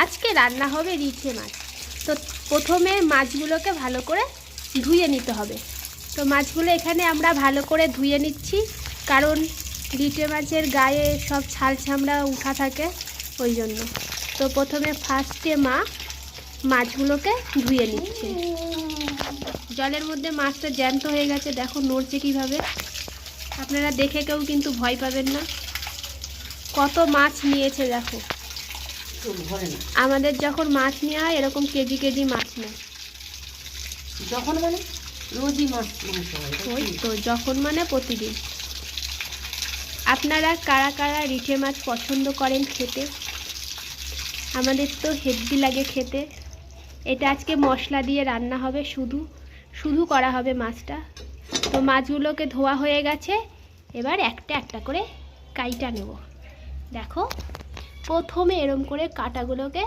আজকে রান্না হবে রিঠে মাছ। তো প্রথমে মাছগুলোকে ভালো করে ধুয়ে নিতে হবে। তো মাছগুলো এখানে আমরা ভালো করে ধুয়ে নিচ্ছি, কারণ রিঠে মাছের গায়ে সব ছাল চামড়া উঠা থাকে, ওই জন্য। তো প্রথমে ফার্স্টে মাছগুলোকে ধুয়ে নিচ্ছে। জলের মধ্যে মাছটা জ্যান্ত হয়ে গেছে, দেখো নড়ছে কীভাবে। আপনারা দেখে কেউ কিন্তু ভয় পাবেন না। কত মাছ নিয়েছে দেখো। আমাদের যখন মাছ নেওয়া হয় এরকম কেজি কেজি মাছ নেয়। যখন মানে রোজই মাছ ওই তো, যখন মানে প্রতিদিন। আপনারা কারা কারা রিঠে মাছ পছন্দ করেন খেতে? আমাদের তো হেভি লাগে খেতে। এটা আজকে মশলা দিয়ে রান্না হবে, শুধু করা হবে মাছটা। তো মাছগুলোকে ধোয়া হয়ে গেছে, এবার একটা একটা করে কাইটা নেব। দেখো, প্রথমে এরম করে কাঁটাগুলোকে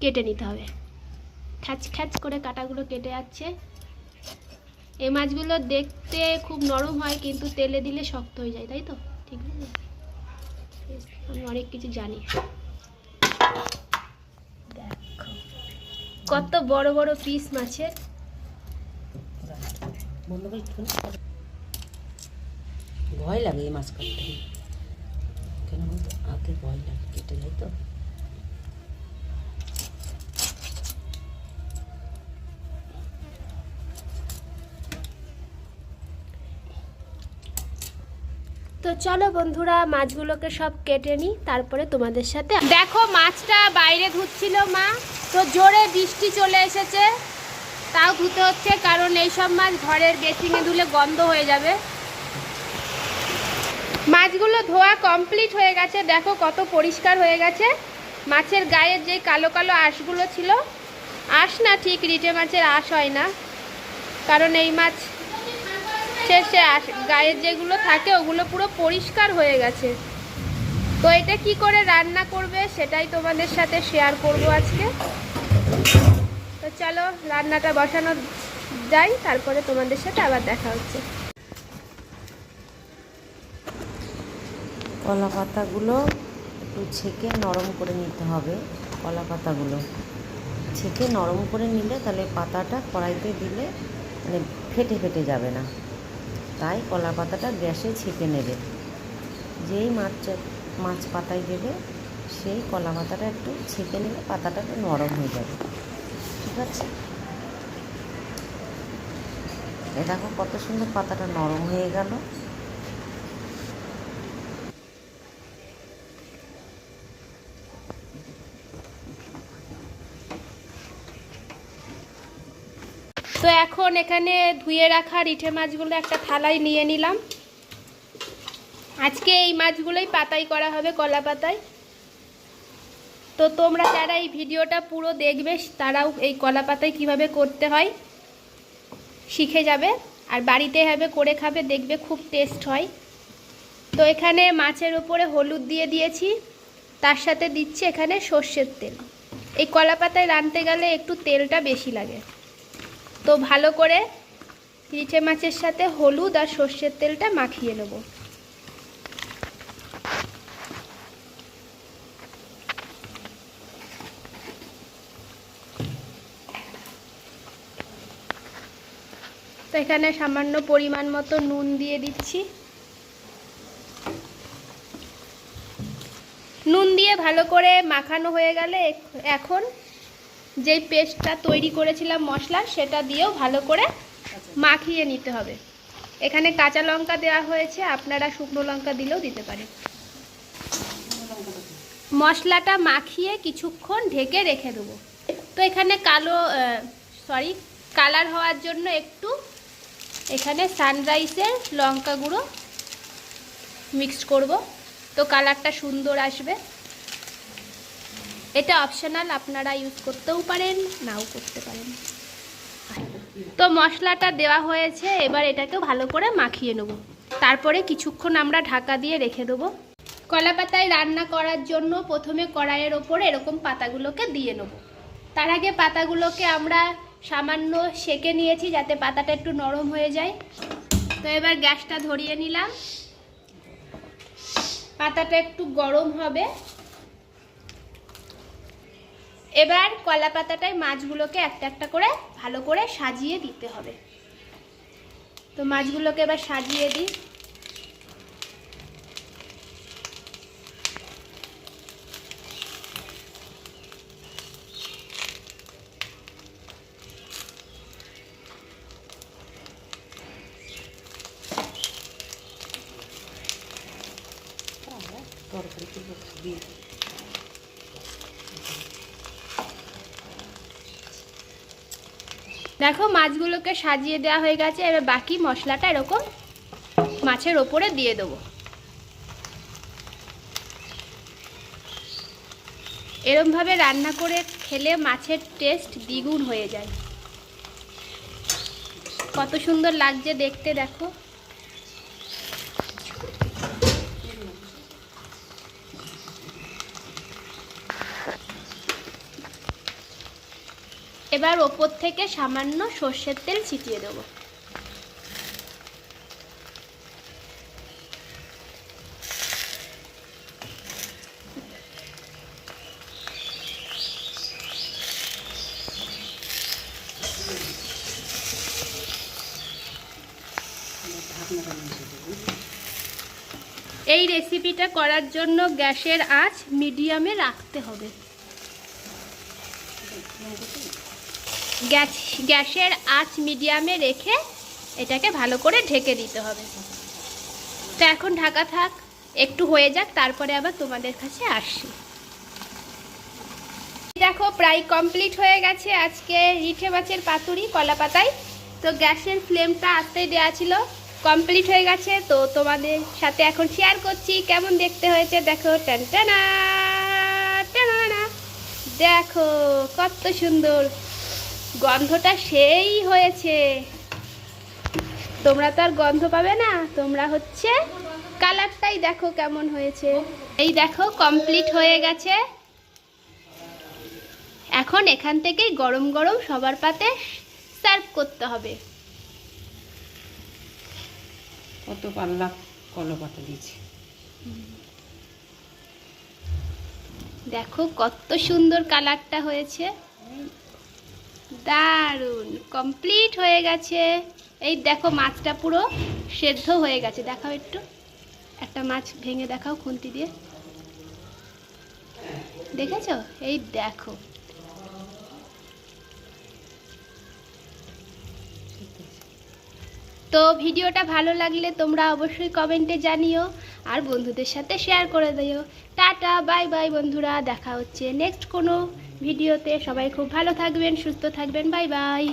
কেটে নিতে হবে। খ্যাচ খ্যাচ করে কাঁটাগুলো কেটে যাচ্ছে। এই মাছগুলো দেখতে খুব নরম হয়, কিন্তু তেলে দিলে শক্ত হয়ে যায়, তাই তো? ঠিক আছে, আমি অনেক কিছু জানি। দেখো কত বড় বড় পিস মাছের। ভয় লাগে এই মাছ কাটতে, কেন বলতো? হাতে ভয় লাগে, কেটে যায় তো। তো চলো বন্ধুরা, মাছগুলোকে সব কেটে নিই, তারপরে তোমাদের সাথে। দেখো মাছটা বাইরে ধুচ্ছিল মা, তো জোরে বৃষ্টি চলে এসেছে, তাও ধুতে হচ্ছে, কারণ এইসব মাছ ঘরের বেসিংয়ে ধুলে গন্ধ হয়ে যাবে। মাছগুলো ধোয়া কমপ্লিট হয়ে গেছে, দেখো কত পরিষ্কার হয়ে গেছে। মাছের গায়ের যে কালো কালো আঁশগুলো ছিল, আঁশ না ঠিক, রিঠে মাছের আঁশ হয় না, কারণ এই মাছ শেষে গায়ের যেগুলো থাকে ওগুলো পুরো পরিষ্কার হয়ে গেছে। তো এটা কি করে রান্না করবে সেটাই তোমাদের সাথে শেয়ার করব আজকে। তো চলো রান্নাটা বসানো যাই, তারপরে তোমাদের সাথে আবার দেখা হচ্ছে। কলা পাতাগুলো একটু ছেঁকে নরম করে নিতে হবে। কলা পাতাগুলো ছেঁকে নরম করে নিলে তাহলে পাতাটা কড়াইতে দিলে মানে ফেটে ফেটে যাবে না। তাই কলা পাতাটা গ্যাসে ছেঁকে নেবে। যেই মাছ পাতায় দেবে সেই কলা পাতাটা একটু ছেঁকে নিলে পাতাটা একটু নরম হয়ে যাবে। ঠিক আছে, এ দেখো কত সুন্দর পাতাটা নরম হয়ে গেল। তো এখন এখানে ধুয়ে রাখা রিঠে মাছগুলো একটা থালায় নিয়ে নিলাম। আজকে এই মাছগুলোই পাতাই করা হবে, কলা পাতায়। তো তোমরা যারা এই ভিডিওটা পুরো দেখবে তারাও এই কলা পাতায় কীভাবে করতে হয় শিখে যাবে, আর বাড়িতে এভাবে করে খাবে, দেখবে খুব টেস্ট হয়। তো এখানে মাছের উপরে হলুদ দিয়ে দিয়েছি, তার সাথে দিচ্ছি এখানে সর্ষের তেল। এই কলা পাতায় রাঁধতে গেলে একটু তেলটা বেশি লাগে। তো ভালো করে রিঠে মাছের সাথে হলুদ আর সর্ষের তেলটা মাখিয়ে নেব। তো এখানে সামান্য পরিমাণ মতো নুন দিয়ে দিচ্ছি। নুন দিয়ে ভালো করে মাখানো হয়ে গেলে এখন যেই পেস্টটা তৈরি করেছিলাম মশলা, সেটা দিয়েও ভালো করে মাখিয়ে নিতে হবে। এখানে কাঁচা লঙ্কা দেওয়া হয়েছে, আপনারা শুকনো লঙ্কা দিলেও দিতে পারেন। মশলাটা মাখিয়ে কিছুক্ষণ ঢেকে রেখে দেবো। তো এখানে কালার হওয়ার জন্য একটু এখানে সানরাইসের লঙ্কা গুঁড়ো মিক্সড করব, তো কালারটা সুন্দর আসবে। এটা অপশনাল, আপনারা ইউজ করতেও পারেন, নাও করতে পারেন। তো মশলাটা দেওয়া হয়েছে, এবার এটাকে ভালো করে মাখিয়ে নেব, তারপরে কিছুক্ষণ আমরা ঢাকা দিয়ে রেখে দেবো। কলা পাতায় রান্না করার জন্য প্রথমে কড়াইয়ের ওপরে এরকম পাতাগুলোকে দিয়ে নেব। তার আগে পাতাগুলোকে আমরা সামান্য সেঁকে নিয়েছি, যাতে পাতাটা একটু নরম হয়ে যায়। তো এবার গ্যাসটা ধরিয়ে নিলাম, পাতাটা একটু গরম হবে। এবার কলা পাতাটায় মাছগুলোকে একটা একটা করে ভালো করে সাজিয়ে দিতে হবে। তো মাছগুলোকে এবার সাজিয়ে দিই। দেখো মাছগুলোকে সাজিয়ে দেওয়া হয়ে গেছে। এবার বাকি মশলাটা এরকম মাছের ওপরে দিয়ে দেবো। এরমভাবে রান্না করে খেলে মাছের টেস্ট দ্বিগুণ হয়ে যায়। কত সুন্দর লাগছে দেখতে দেখো। এবার ওপর থেকে সামান্য সর্ষের তেল ছিটিয়ে দেবো। এই রেসিপিটা করার জন্য গ্যাসের আঁচ মিডিয়ামে রাখতে হবে। গ্যাসের আঁচ মিডিয়ামে রেখে এটাকে ভালো করে ঢেকে দিতে হবে। তো এখন ঢাকা থাক, একটু হয়ে যাক, তারপরে আবার তোমাদের কাছে আসি। দেখো প্রায় কমপ্লিট হয়ে গেছে আজকে রিঠে মাছের পাতুরি কলা পাতায়। তো গ্যাসের ফ্লেমটা আস্তেই দেওয়া ছিল, কমপ্লিট হয়ে গেছে। তো তোমাদের সাথে এখন শেয়ার করছি কেমন দেখতে হয়েছে। দেখো টানটানা টানা, দেখো কত সুন্দর গন্ধটা সেই হয়েছে। তোমরা তো আর গন্ধ পাবে না, তোমরা হচ্ছে কালারটাই দেখো কেমন হয়েছে। এই দেখো কমপ্লিট হয়ে গেছে। এখন এখান থেকেই গরম গরম সবার পাতে সার্ভ করতে হবে। কত পাল্লা কলা পাতা দিয়েছি, দেখো কত সুন্দর কালারটা হয়েছে, দারুণ। কমপ্লিট হয়ে গেছে। এই দেখো মাছটা পুরো সেদ্ধ হয়ে গেছে। দেখাও একটু, একটা মাছ ভেঙে দেখাও খুন্তি দিয়ে, দেখেছো? এই দেখো। তো ভিডিওটা ভালো লাগলে তোমরা অবশ্যই কমেন্টে জানিও আর বন্ধুদের সাথে শেয়ার করে দিও। টাটা বাই বাই বন্ধুরা, দেখা হচ্ছে নেক্সট কোনো ভিডিওতে। সবাই খুব ভালো থাকবেন, সুস্থ থাকবেন, বাই বাই।